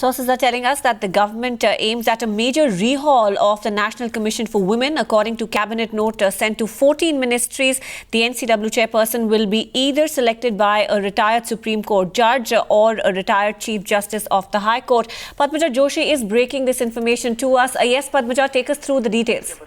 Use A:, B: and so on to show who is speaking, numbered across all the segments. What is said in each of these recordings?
A: Sources are telling us that the government aims at a major rehaul of the National Commission for Women. According to Cabinet note sent to 14 ministries, the NCW chairperson will be either selected by a retired Supreme Court judge or a retired Chief Justice of the High Court. Padmaja Joshi is breaking this information to us. Yes, Padmaja, take us through the details.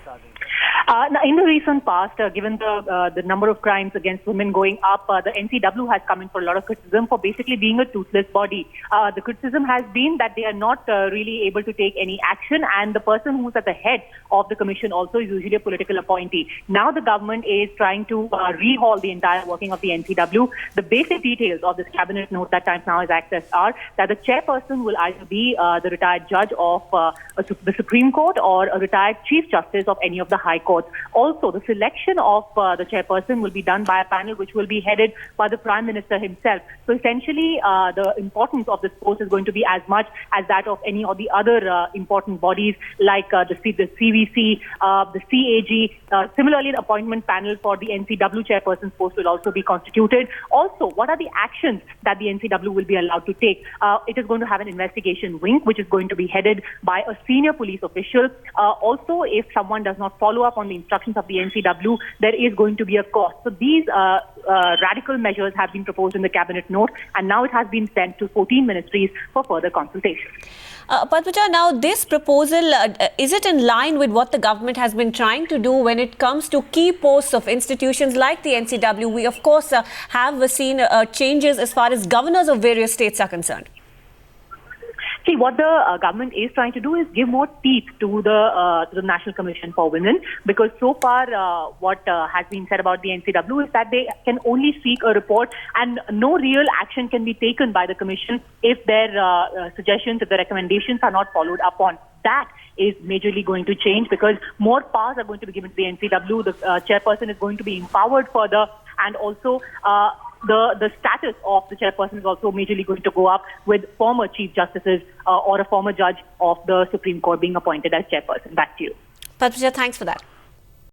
B: Now, in the recent past, given the number of crimes against women going up, the NCW has come in for a lot of criticism for basically being a toothless body. The criticism has been that they are not really able to take any action, and the person who's at the head of the commission also is usually a political appointee. Now the government is trying to rehaul the entire working of the NCW. The basic details of this cabinet note that Times Now has accessed are that the chairperson will either be the retired judge of the Supreme Court or a retired Chief Justice of any of the High Courts. Also, the selection of the chairperson will be done by a panel which will be headed by the Prime Minister himself. So essentially, the importance of this post is going to be as much as that of any of the other important bodies like the CVC, the CAG. Similarly, the appointment panel for the NCW chairperson's post will also be constituted. Also, what are the actions that the NCW will be allowed to take? It is going to have an investigation wing, which is going to be headed by a senior police official. Also, if someone does not follow up on the instructions of the NCW, there is going to be a cost. So these radical measures have been proposed in the cabinet note, and now it has been sent to 14 ministries for further consultation.
A: Padmaja, now this proposal, is it in line with what the government has been trying to do when it comes to key posts of institutions like the NCW? We, of course, have seen changes as far as governors of various states are concerned.
B: See, what the government is trying to do is give more teeth to the National Commission for Women, because so far what has been said about the NCW is that they can only seek a report and no real action can be taken by the Commission if their suggestions, if the recommendations are not followed up on. That is majorly going to change because more powers are going to be given to the NCW. The chairperson is going to be empowered further, and also the status of the chairperson is also majorly going to go up, with former Chief Justices or a former judge of the Supreme Court being appointed as chairperson. Back to you.
A: Padmaja, thanks for that.